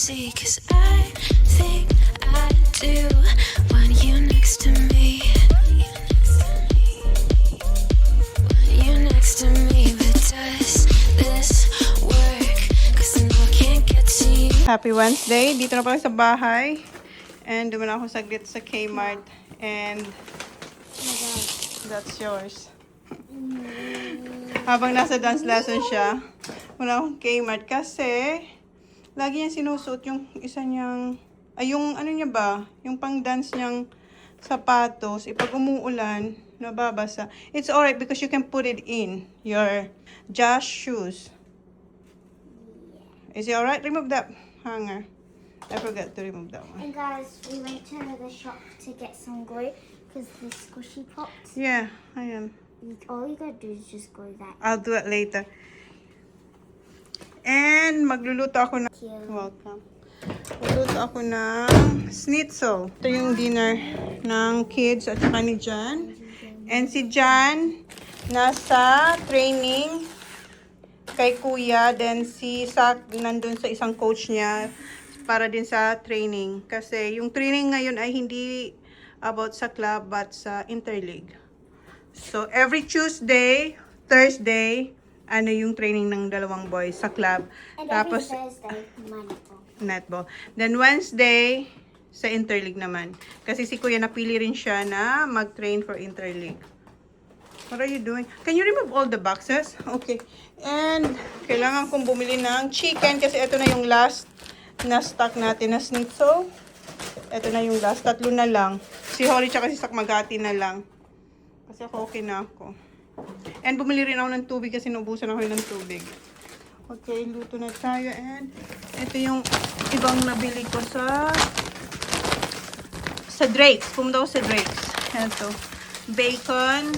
see, 'cause I think I do want you next to me. Want you next to me, but does this work? 'Cause I know I can't get to you. Happy Wednesday. Dito na pala sa bahay. And duman ako saglit sa Kmart. And that's yours. Habang nasa dance lesson siya, wala akong Kmart kasi lagi niya sinusuot yung isa niyang, yung ano niya ba, yung pang dance niyang sapatos. Pag umuulan, nababasa. It's alright because you can put it in your Josh shoes. Is it alright? Remove that hanger. I forgot to remove that one. And guys, we went to the shop to get some glue because the squishy pops. Yeah, I am. All you gotta do is just glue that. I'll do it later. And magluluto ako na. Cute. Welcome. Magluluto ako ng schnitzel. Ito yung dinner ng kids at saka ni Jan. And si Jan nasa training kay kuya. Then si Sak nandun sa isang coach niya para din sa training. Kasi yung training ngayon ay hindi about sa club but sa interleague. So every Tuesday, Thursday, ano yung training ng dalawang boys sa club. And Tapos every Thursday, netball. netball. Then Wednesday, sa interleague naman. Kasi si kuya napili rin siya na mag-train for interleague. What are you doing? Can you remove all the boxes? Okay. And kailangan kong bumili ng chicken kasi ito na yung last na stock natin na schnitzel. Ito na yung last. 3 na lang. Si Holly tsaka si Sak maghati na lang. Kasi ako okay na ako. And bumili rin ako ng tubig kasi naubusan ako ng tubig. Okay, luto na tayo. And ito yung ibang nabili ko sa Drake's. Pumunta ako sa Drake's. Ito. Bacon,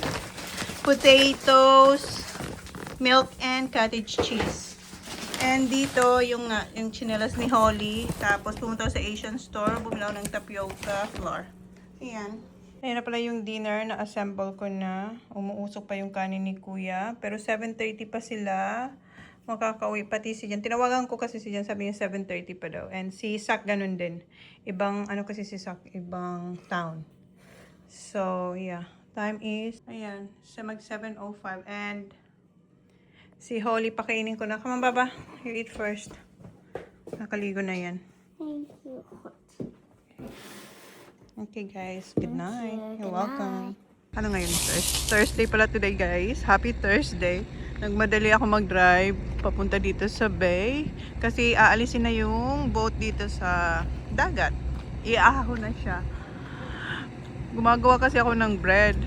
potatoes, milk, and cottage cheese. And dito yung chinelas ni Holly. Tapos pumunta ako sa Asian store. Bumili ako ng tapioca flour. Ayan. Ayan na pala yung dinner na assemble ko na. Umuusok pa yung kanin ni kuya. Pero 7:30 pa sila. Makakauwi pati si Jan. Tinawagan ko kasi si Jan. Sabi niya 7:30 pa daw. And si Sak ganun din. Ibang ano kasi si Sak. Ibang town. So yeah. Time is, ayan. Mag 7:05. And si Holly pakainin ko na. Come on, Baba. You eat first. Nakaligo na yan. Thank you. Okay guys, good night. you. You're Good welcome. Ano ngayon? Thursday pala today guys. Happy Thursday. Nagmadali ako mag-drive papunta dito sa bay. Kasi aalisin na yung boat dito sa dagat. Iaahon na siya. Gumagawa kasi ako ng bread.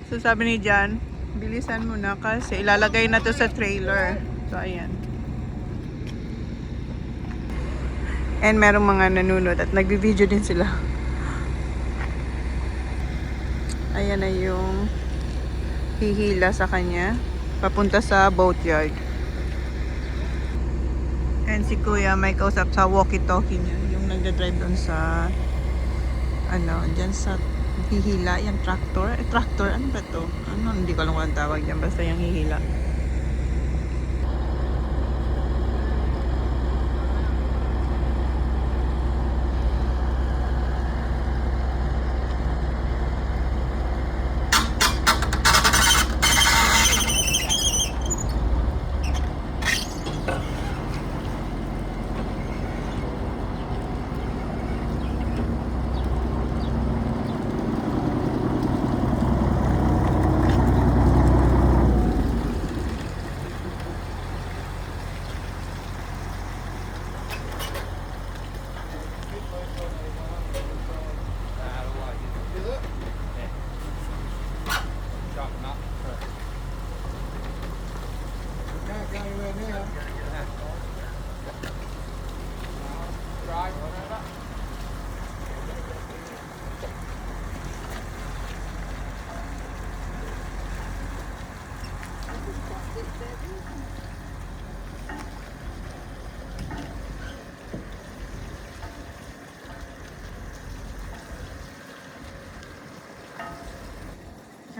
So sabi ni Jan, bilisan mo na kasi ilalagay na to sa trailer. So ayan. And merong mga nanunod at nagbi-video din sila. Ayan na yung hihila sa kanya papunta sa boatyard. And si kuya may kausap sa walkie-talkie niya, yung nagda-drive doon sa ano, dyan sa hihila, yung tractor. Tractor, ano ba to? Ano, hindi ko alam kung ang tawag dyan, basta yung hihila.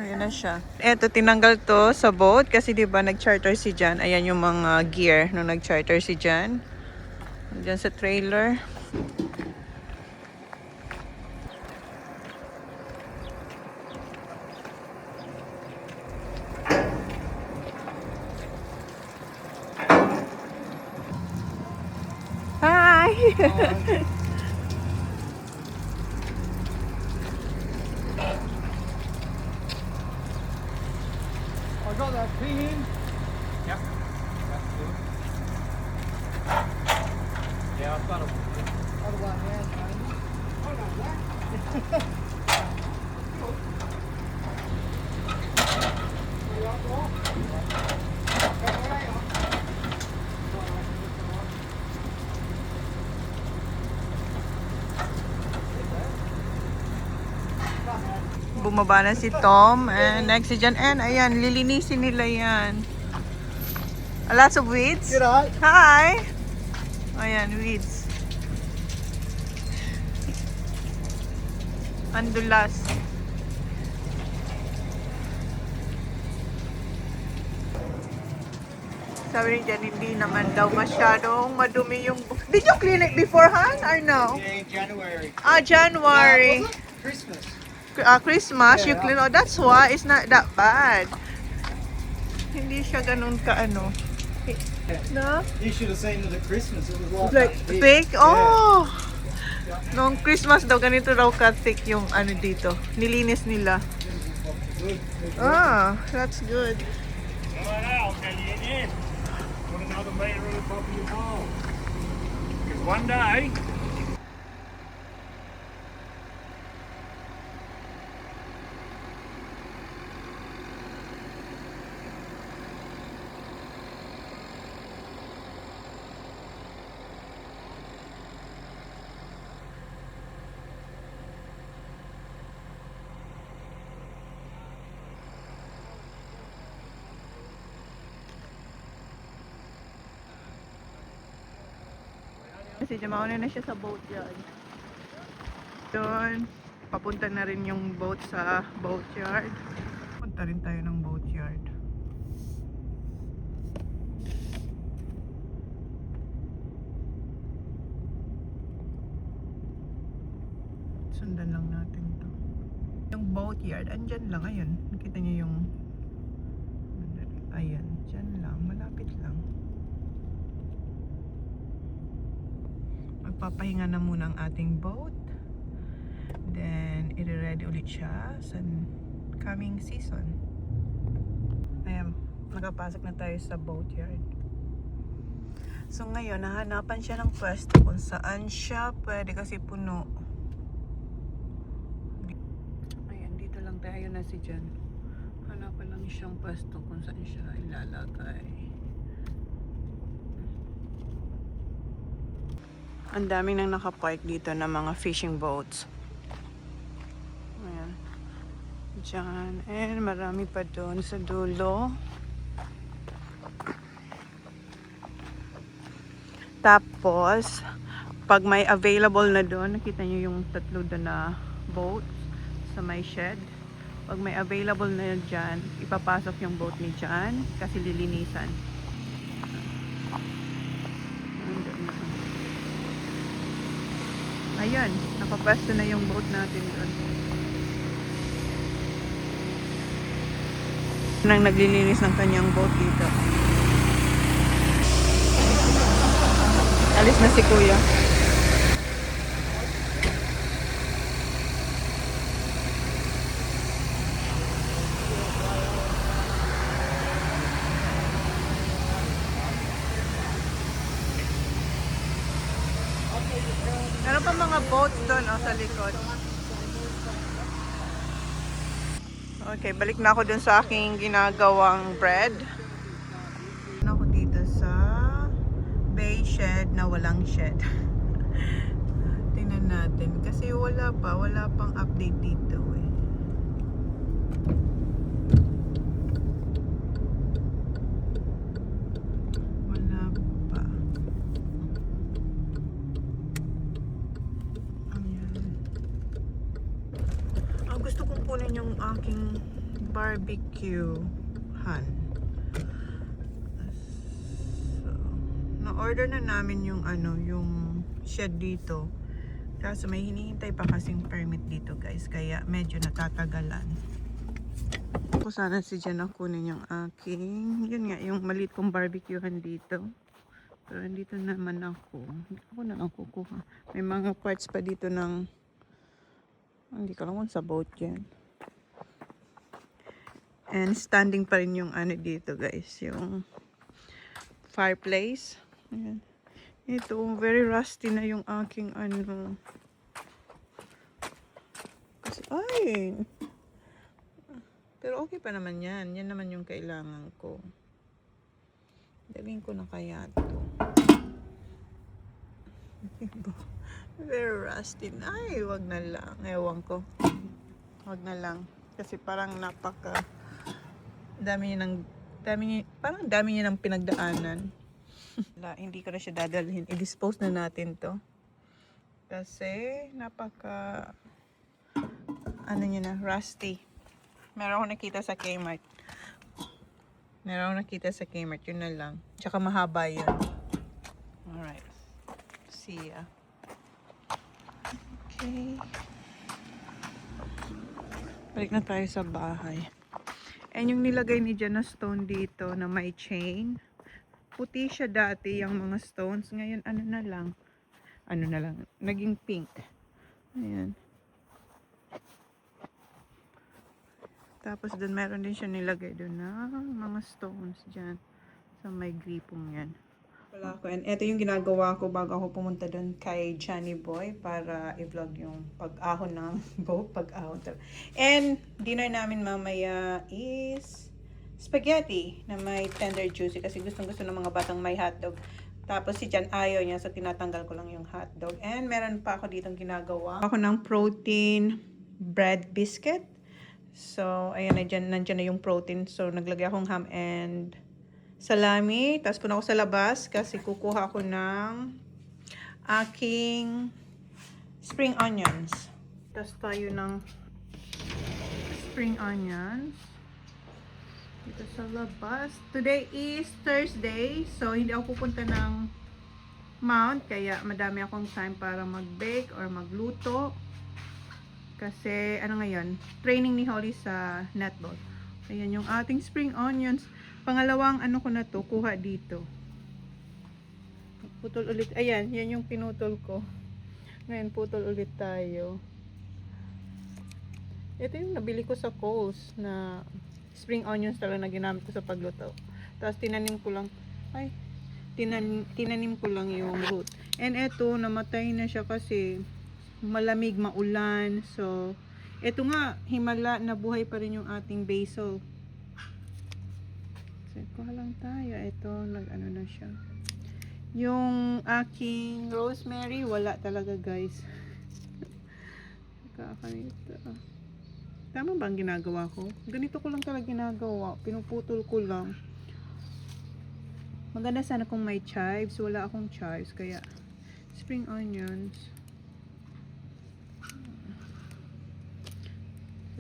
Ayan na siya. Eto, tinanggal to sa boat kasi 'di ba nag-charter si Jan. Ayan yung mga gear nung nag-charter si Jan. Diyan sa trailer. Hi! I got that pin in. Yep. That's good. Yeah, I've got a other one there, Tony. I know that. Bumaba na si Tom and next si Jan. And ayan, lilinisin nila yan. Lots of weeds. G'day. Hi! Ayan, weeds. Andulas. Sabi ni Jan, hindi naman daw masyadong madumi yung... Did you clean it beforehand or no? Yeah, in January. January. Was it? Christmas. Christmas, you Yeah. clean. Oh, that's why it's not that bad. Hindi siya ganun ka-ano. No? You should have seen it at Christmas. It was Like like, that big. thick? Oh! Noong Christmas daw, ganito raw ka-thick yung ano dito. Nilinis nila. Good. Ah, that's good. Right now, I'll tell you again. Put another meter on the top of your bowl. Because one day, Kasi mauna na siya sa boat yard. Doon, papunta na rin yung boat sa boat yard. Punta rin tayo ng boat yard. Sundan lang natin to. Yung boat yard, andyan lang, ayun. Nakita niyo yung... Ayan, dyan lang, malapit lang. Magpapahinga na muna ang ating boat. Then, i-ready ulit siya sa coming season. Ayan, nakapasok na tayo sa boat yard. So ngayon, nahanapan siya ng pwesto kung saan siya pwede kasi puno. Ayan, dito lang tayo na si Jan. Hanapan lang siyang pwesto kung saan siya ilalagay. Ang daming nang nakapark dito ng mga fishing boats. Ayan. Diyan. And marami pa doon sa dulo. Tapos, pag may available na doon, nakita nyo yung tatlo doon na boat sa may shed. Pag may available na dyan, ipapasok yung boat ni Jan kasi lilinisan. Ayan, nakapwesto na yung boat natin doon. Nang naglilinis ng kanyang boat dito. Alis na si Kuya. Meron pa mga boats doon sa likod. Okay, balik na ako doon sa aking ginagawang bread. Ako dito sa bay shed na walang shed. Tingnan natin kasi wala pang update dito eh. Wala pa. Gusto kong kunin yung aking barbecue han. So, Na-order na namin yung yung shed dito. Kaso may hinihintay pa kasing permit dito guys. Kaya medyo natatagalan. Ako sana si Jen ang kunin yung aking, yun nga, yung maliit kong barbecuehan dito. Pero dito naman ako. Ako na lang kukuha. May mga parts pa dito ng, hindi ko alam kung sa boat yan. And standing pa rin yung dito guys. Yung fireplace. Ayan. Ito, very rusty na yung aking Kasi, ay! Pero okay pa naman yan. Yan naman yung kailangan ko. Dalhin ko na kaya ito. Very rusty. Ay, wag na lang. Ewan ko. Wag na lang. Kasi parang parang dami niya ng pinagdaanan. Hindi ko na siya dadalhin. I-dispose na natin to. Kasi niya na, rusty. Meron akong nakita sa Kmart. Yun na lang. Tsaka mahaba yun. Alright. See ya. Okay. Balik na tayo sa bahay. And yung nilagay ni Jen na stone dito na may chain. Puti siya dati yung mga stones. Ngayon na lang. Naging pink. Ayan. Tapos doon meron din siya nilagay doon na mga stones dyan sa may gripong yan. Wala ko. And ito yung ginagawa ko bago ako pumunta doon kay Johnny Boy para i-vlog yung pag-ahon ng boat. And dinner namin mamaya is spaghetti na may tender juicy kasi gustong-gusto ng mga batang may hotdog. Tapos si Jan ayaw niya so tinatanggal ko lang yung hotdog. And meron pa ako ditong ginagawa. Ako ng protein bread biscuit. So, ayan, nandiyan na yung protein. So, naglagay akong ham and salami. Tapos punta ako sa labas kasi kukuha ako ng aking spring onions. Tapos tayo ng spring onions. Dito sa labas. Today is Thursday. So, hindi ako pupunta ng Mount. Kaya madami akong time para mag-bake or magluto. Kasi, ngayon, training ni Holly sa netball. Ayan yung ating spring onions. Pangalawang ko na to, kuha dito. Putol ulit. Ayan, yan yung pinutol ko. Ngayon, putol ulit tayo. Ito yung nabili ko sa Kohl's na spring onions talaga na ginamit ko sa pagluto. Tapos, tinanim ko lang yung root. And ito, namatay na siya kasi malamig, maulan. So, ito nga, himala, nabuhay pa rin yung ating basil. So, kuha lang tayo. Ito, na siya. Yung aking rosemary, wala talaga guys. Kakanito. Tama ba ang ginagawa ko? Ganito ko lang talaga ginagawa. Pinuputol ko lang. Maganda sana kung may chives. Wala akong chives. Kaya, spring onions.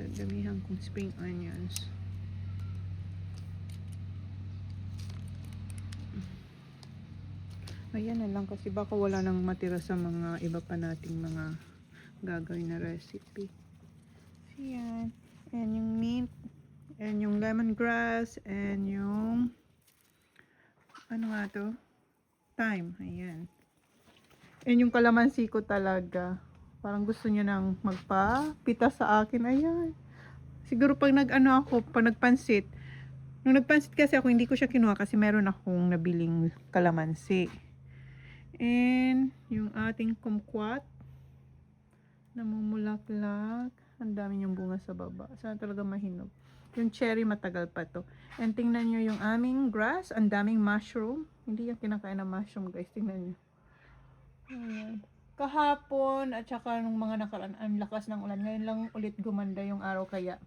Damihan kong spring onions. Ayan na lang kasi baka wala nang matira sa mga iba pa nating mga gagawin na recipe. Ayan. And yung mint. And yung lemongrass. And yung thyme. Ayan. And yung kalamansi ko talaga. Parang gusto niya nang magpapita sa akin. Ayan. Siguro pag nagpansit. Nung nagpansit kasi ako, hindi ko siya kinuha kasi meron akong nabiling kalamansi. And yung ating kumquat. Namumulaklak. Ang dami niyang bunga sa baba. Sana talaga mahinog. Yung cherry matagal pa to. And tingnan nyo yung aming grass. Ang daming mushroom. Hindi yung kinakain na mushroom guys. Tingnan nyo. Ayan. Kahapon at saka nung mga nakaraan, ang lakas ng ulan. Ngayon lang ulit gumanda yung araw kaya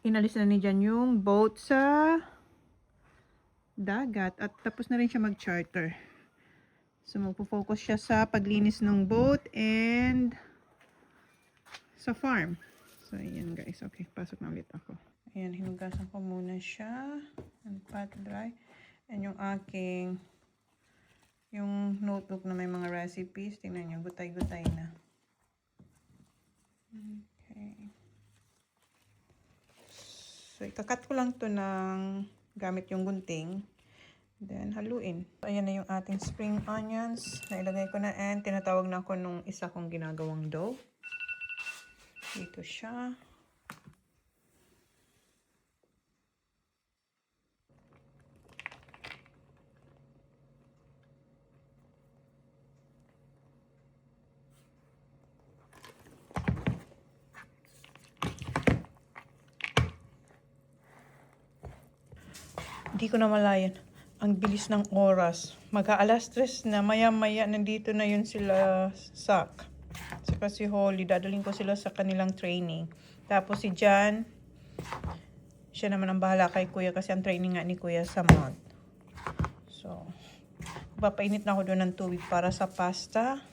inalis na ni Jan yung boat sa dagat at tapos na rin siya mag-charter. So magpo-focus siya sa paglinis ng boat and sa farm. So ayan guys, okay, pasok na ulit ako. Ayan, hinugasan ko muna siya and pat dry. And yung aking yung notebook na may mga recipes. Tingnan nyo, gutay-gutay na. Okay. So, ikakat ko lang to ng gamit yung gunting. Then, haluin. So, ayan na yung ating spring onions. Nailagay ko na and tinatawag na ako nung isa kong ginagawang dough. Dito siya. Hindi ko na malayan. Ang bilis ng oras. Mag-aalas 3 na. Maya-maya nandito na yun sila Sak. Saka si Holly. Dadaling ko sila sa kanilang training. Tapos si Jan. Siya naman ang bahala kay Kuya kasi ang training nga ni Kuya sa month. So, papainit na ako doon ng tubig para sa pasta.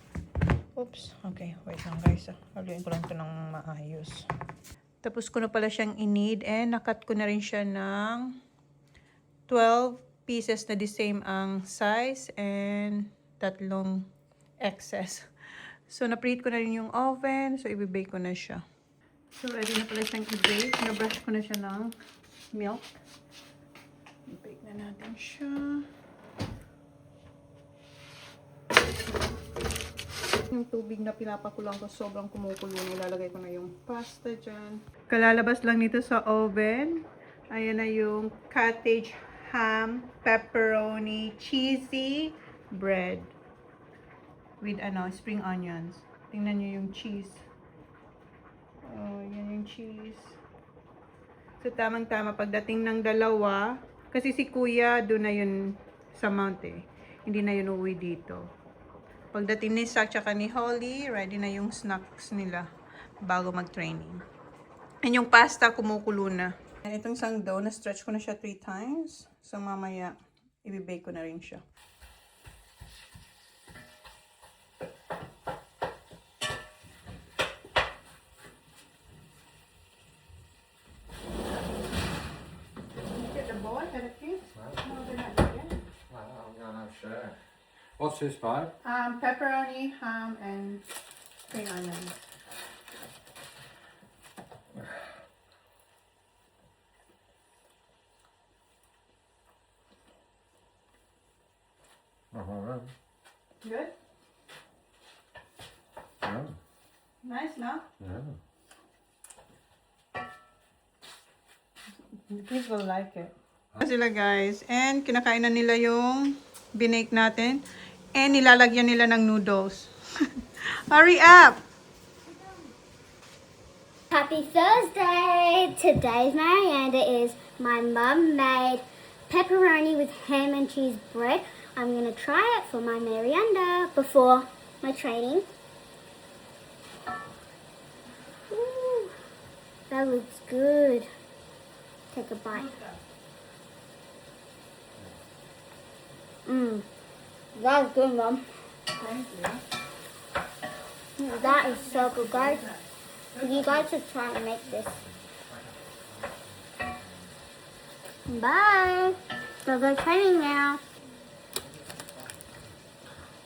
Oops. Okay, wait lang guys. Haluin ko lang ito ng maayos. Tapos ko na pala siyang inid and nakat ko na rin siya ng 12 pieces na the same ang size and 3 excess. So, na-preheat ko na rin yung oven. So, i-bake ko na siya. So, ready na pala siyang i-bake. Na-brush ko na siya ng milk. I-bake na natin siya. Yung tubig na pinapakulang ko, sobrang kumukulo na. Ilalagay ko na yung pasta dyan. Kalalabas lang nito sa oven. Ayan na yung cottage ham, pepperoni, cheesy bread with spring onions. Tingnan nyo yung cheese. Oh, yan yung cheese. So, tamang-tama pagdating ng dalawa. Kasi si Kuya, doon na yun sa mount eh. Hindi na yun uwi dito. Pagdating ni Sak tsaka ni Holly, ready na yung snacks nila bago mag-training. And yung pasta, kumukulo na. And itong isang dough, na-stretch ko na siya 3 times. So, mamaya, i-bake ko na rin siya. Get the bowl, get a piece. No, they're not yet. I'm gonna have share. What's this, babe? Pepperoni, ham, and spring onion. Good? Yeah. Nice, no? Yeah. The kids will like it. Sila guys. And kinakain na nila yung binake natin. And nilalagyan nila ng noodles. Hurry up! Happy Thursday! Today's Marianda is my mum made pepperoni with ham and cheese bread. I'm going to try it for my Marianda before my training. Ooh, that looks good. Take a bite. That's good, Mum. Thank you. That is so good, guys. You guys should try and make this. Bye. So go training now.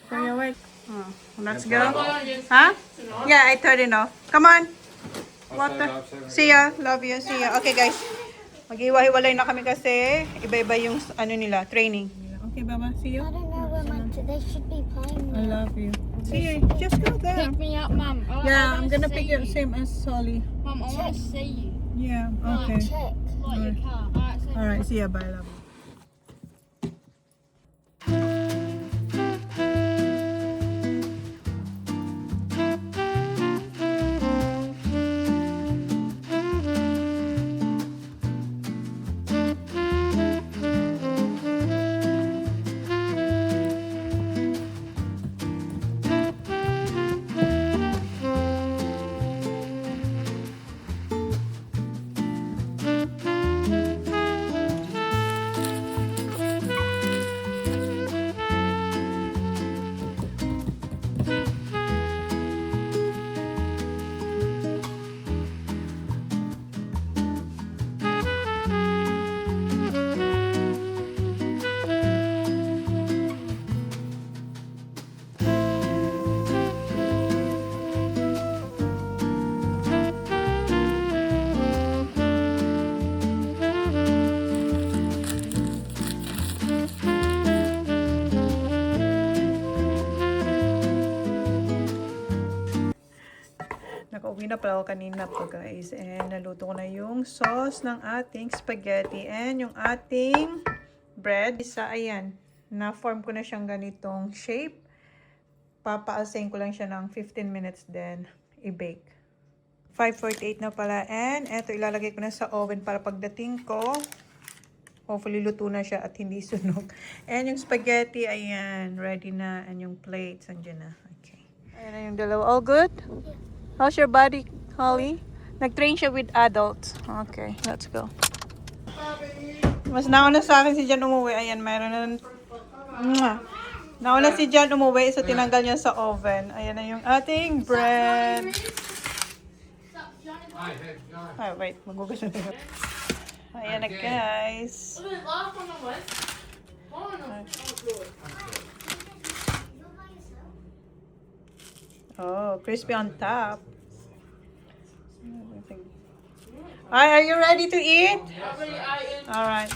Bring your way. Oh, let's go. Huh? Yeah, I turned it off. Come on. Water. See ya. Love you. See ya. Okay, guys. Mag-iwa-hiwalay na kami kasi iba-iba yung nila, training. Okay, Baba. See you. I don't know where they should be playing I now. love you. See you. Just go there. Pick me up, Mum. Yeah, I'm gonna pick you same as Solly. Mum, I want to see you. Yeah, okay. Check. Like your car. Alright, so Alright, see ya. Bye, love you. nag-video na pala ako kanina po guys. And naluto ko na yung sauce ng ating spaghetti. And yung ating bread. Isa, ayan. Na-form ko na siyang ganitong shape. Papaasayin ko lang siya ng 15 minutes then i-bake. 5:48 na pala. And eto ilalagay ko na sa oven para pagdating ko, hopefully luto na siya at hindi sunog. And yung spaghetti, ayan. Ready na. And yung plates, andyan na. Okay. Ayan na yung dalawa. All good? How's your body, Holly? Nag-train siya with adults. Okay, let's go. Mas nauna sa akin si Jan umuwi. Ayan, mayroon na. Mwah. Nauna si Jan umuwi, so tinanggal niya sa oven. Ayan na yung ating bread. Ay, wait. Magugas na ito. Ayan na, guys. Oh, crispy on top. Are you ready to eat? All right.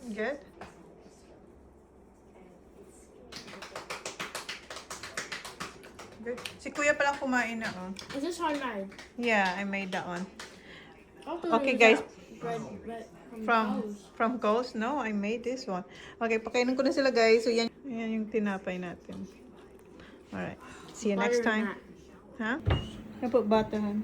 Good. Good. Si Kuya palang kumain na, oh. Is this homemade? Yeah, I made that one. I thought Okay, it was guys. that bread from Coles. From Coast? No, I made this one. Okay, pakainin ko na sila guys. So yan yung tinapay natin. Alright. See you next Butter in time. Huh? I put butter on.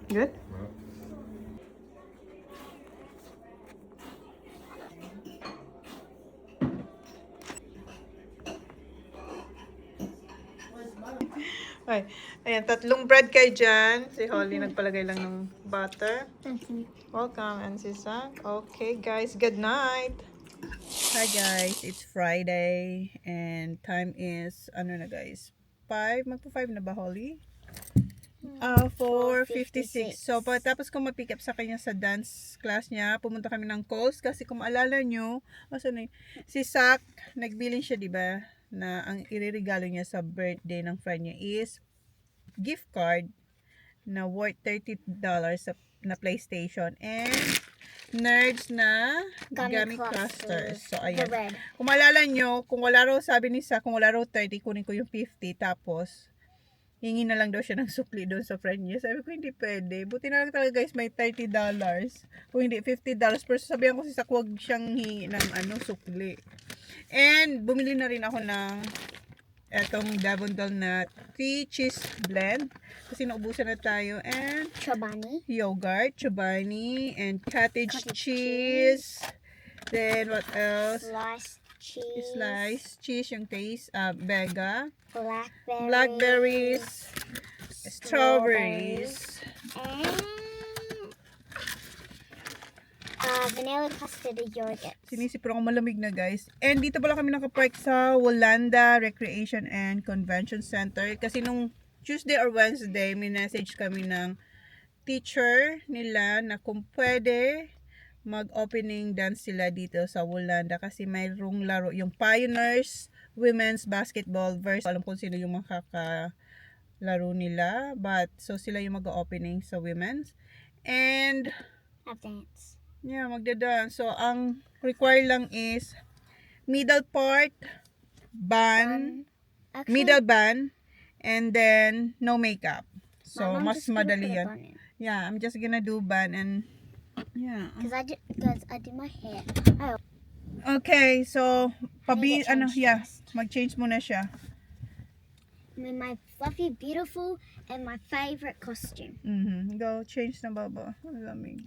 Good? Okay. Ayan, tatlong bread kayo dyan. Si Holly nagpalagay lang ng butter. Welcome, and si Zach. Okay, guys. Good night. Hi, guys. It's Friday. And time is, ano na, guys? 5? Magpa-5 na ba, Holly? 4:56. So, pagkatapos ko ma-pick up sa kanya sa dance class niya, pumunta kami ng Coles. Kasi kung maalala nyo, si Zach, nagbilin siya, di ba? Na ang iririgalo niya sa birthday ng friend niya is gift card na worth $30 na PlayStation and Nerds na gummy clusters. So, ayan. Kung maalala nyo, kung wala raw, sabi ni Sa, kung wala raw 30, kunin ko yung 50. Tapos, hingi na lang daw siya ng sukli doon sa friend niya. Sabi ko, hindi pwede. Buti na lang talaga guys, may $30. Kung hindi, $50. Pero sabihan ko si Sa, huwag siyang hingi ng sukli. And, bumili na rin ako ng etong Davondel na 3 cheese blend. Kasi naubusan na tayo. And, Chobani. yogurt, chobani, and cottage cheese. Then, what else? Sliced cheese. Sliced cheese, yung taste. Vega. Blackberries. Strawberries. And vanilla custard yogurt. Sinisipon ako malamig na guys. And dito pala kami nakapark sa Wolanda Recreation and Convention Center. Kasi nung Tuesday or Wednesday, may message kami ng teacher nila na kung pwede mag-opening dance sila dito sa Wolanda. Kasi mayroong laro, yung Pioneers Women's Basketball versus alam kung sino yung makakalaro nila. But, so sila yung mag-opening sa women's. And, Have dance. yeah, magda-dance. So, ang require lang is middle part, band, middle band, and then no makeup. So, mas madali yan. Yeah, I'm just gonna do band and yeah. Because I do my hair. Okay, so get changed first. mag-change muna siya. In my fluffy, beautiful, and my favorite costume. Go, change na baba. Ang lamig.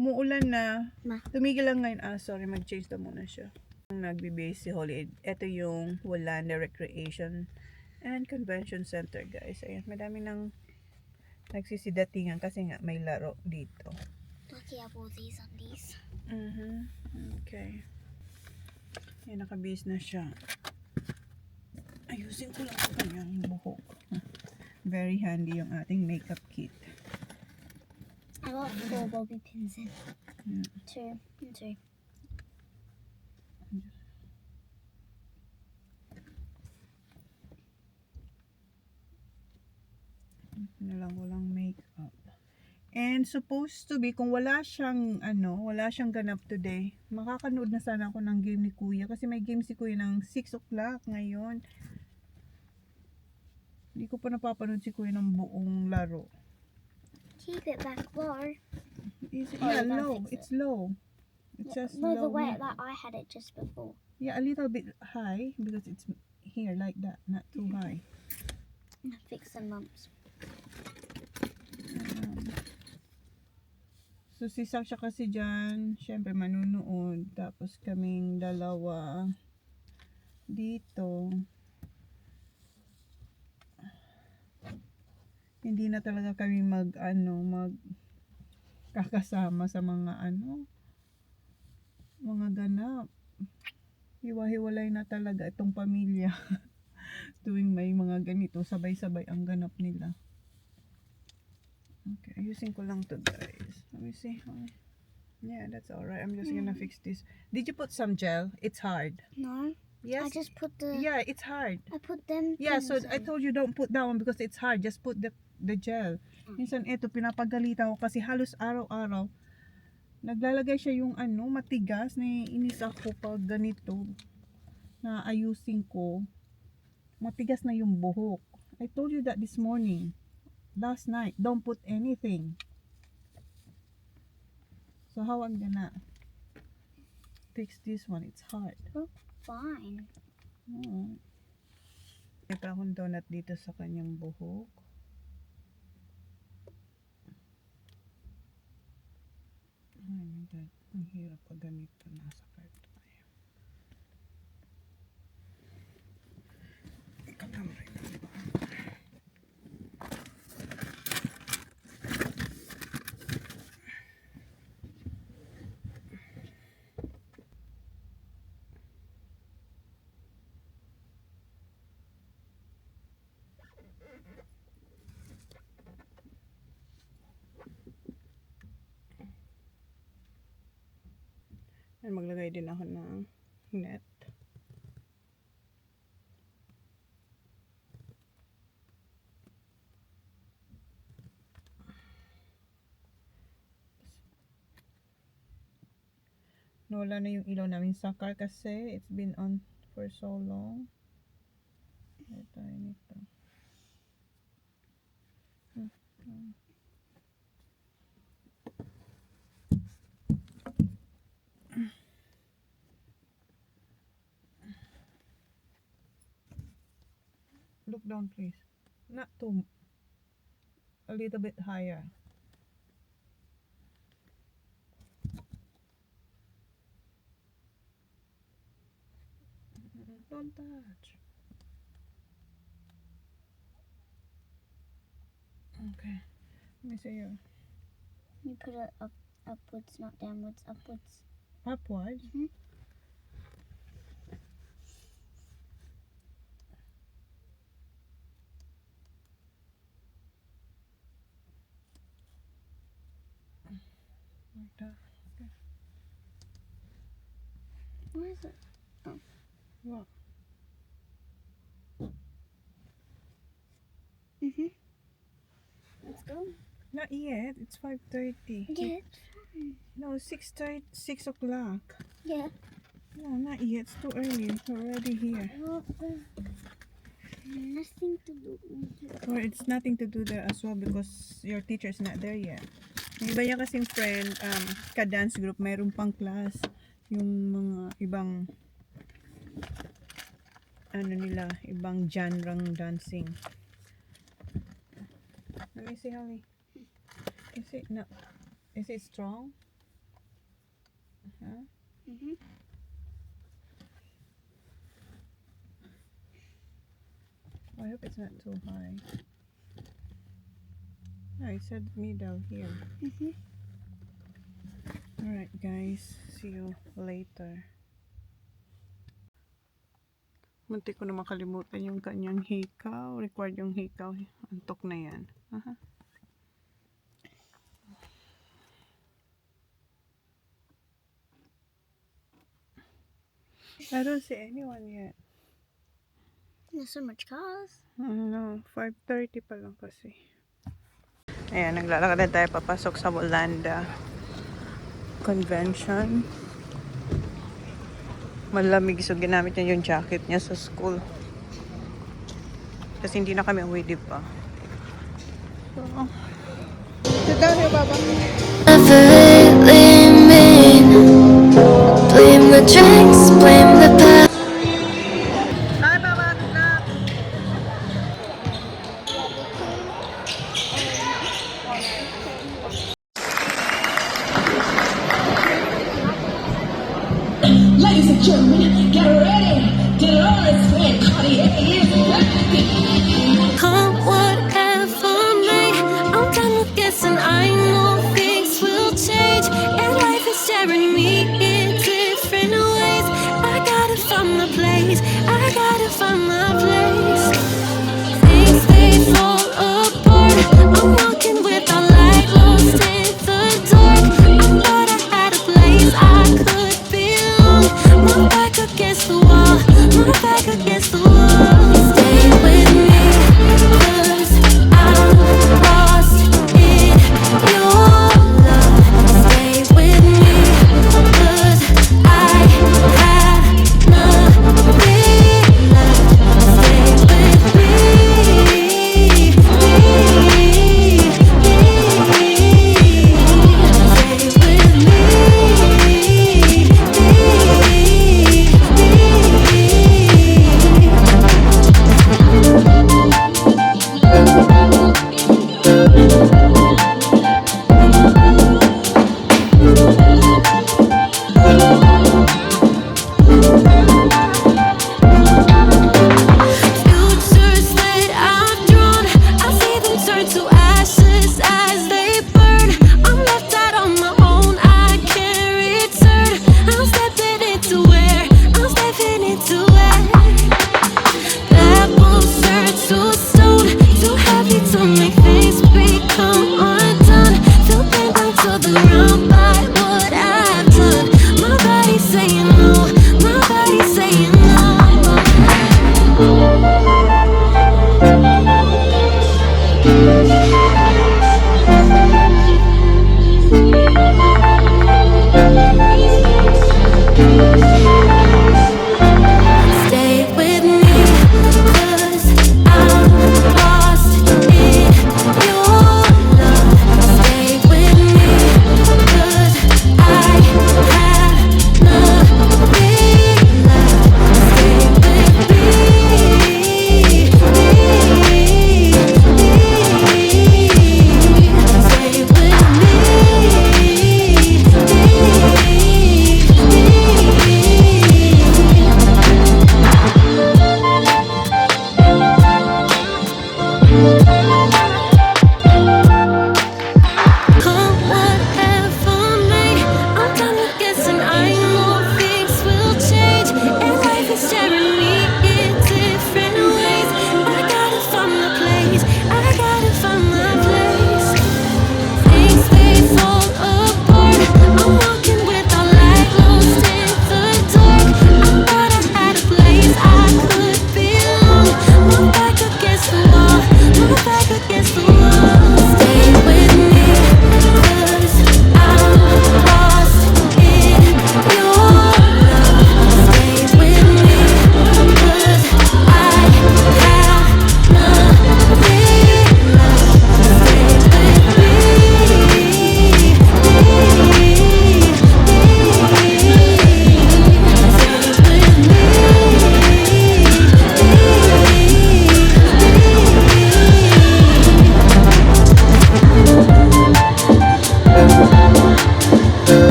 Umuulan na. Ma. Tumigil lang ngayon. Sorry, mag-change na muna siya. Nagbe-base si Holly. Ito yung Wolanda Recreation and Convention Center, guys. Ayan, madami nang nagsisidatingan kasi nga may laro dito. Lucky I have all these undies. Okay. Ayan, nakabase na siya. Ayusin ko lang ang kanyang buhok. Very handy yung ating makeup kit. I got 4 bobby pins in. Yeah. 2 and 2. Yun na lang, walang makeup. And supposed to be, kung wala siyang, wala siyang ganap today, makakanood na sana ako ng game ni Kuya. Kasi may game si Kuya ng 6 o'clock ngayon. Hindi ko pa napapanood si Kuya ng buong laro. Keep it back low. Yeah, don't low. fix It's low. It says No, low. the way here. that I had it just before. Yeah, a little bit high because it's here like that, not too high. Fix the lumps. So si Sasha kasi dyan, syempre manunood. Tapos kaming dalawa dito. Hindi na talaga kami kakasama sa mga mga ganap. Hiwa-hiwalay na talaga itong pamilya. Tuwing may mga ganito, sabay-sabay ang ganap nila. Okay, ayusin ko lang to guys. Let me see. Yeah, that's alright. I'm just gonna fix this. Did you put some gel? It's hard. No, Yes. I just put the. Yeah, it's hard. I put them. Yeah, so things I in. told you don't put that one because it's hard. Just put the gel. Minsan ito, pinapagalitan ko kasi halos araw-araw naglalagay siya yung matigas. Naiinis ako pag ganito na ayusin ko. Matigas na yung buhok. I told you that this morning. Last night. Don't put anything. So how I'm gonna fix this one? It's hard. Fine. May pa akong donut dito sa kanyang buhok. Ay my God. Ang hirap pag ganito. Nasa card tayo. Ikatamay na ba? Ay, maglagay din ako ng net. Nawala na yung ilaw namin sa car kasi it's been on for so long. Ito, nito. Look down, please. Not too. A little bit higher. Don't touch. Okay. Let me see you. You put it upwards, not downwards. Upwards. Upwards. Mhm. Like that. Okay. Where is it? What? Let's go. Not yet. It's 5:30. Yeah. No, 6:30. 6 o'clock. Yeah. No, not yet. It's too early. We're already here. Well, nothing to do. Or it's nothing to do there as well because your teacher's not there yet. Yung iba niya kasing friend, ka-dance group, mayroon pang class. Yung mga ibang ibang genre-ng dancing. Let me see, honey. Is it strong? Huh? Mhm. I hope it's not too high. No, it said middle here. Mhm. Alright guys, see you later. Muntik ko na makalimutan yung kanyang hikaw. Required yung hikaw. Antok na yan. Aha. I don't see anyone yet. There's so much cars. No, 5:30 pa lang kasi. Ayan, naglalakad na tayo papasok sa Wallanda Convention. Malamig, so ginamit niya yung jacket niya sa school. Kasi hindi na kami uwi, di ba? So, sit down here, Baba. Never really mean. Blame the drinks, blame the past. Hi, Baba. Good luck. Ladies and gentlemen, get ready. Dolores and Cartier is back. Come whatever may, I'm done with guessing. I know things will change, and life is tearing me in different ways. I gotta find my place. I gotta find my place. Things they fall apart. I'm walking without light, lost in the dark. I thought I had a place I could belong. My back against the wall. My back against the wall. Stay with me, 'cause I'm lost in your love. Stay with me, 'cause I have nothing left. Stay with me, futures that I've drawn, I see them turn to ashes as they burn. I'm left out on my own, I can't return. I'm stepping into where, I'm stepping into where pebbles turn to stone, too heavy to make things become undone. Feel bent down to the ground by what I've done. My body's saying no.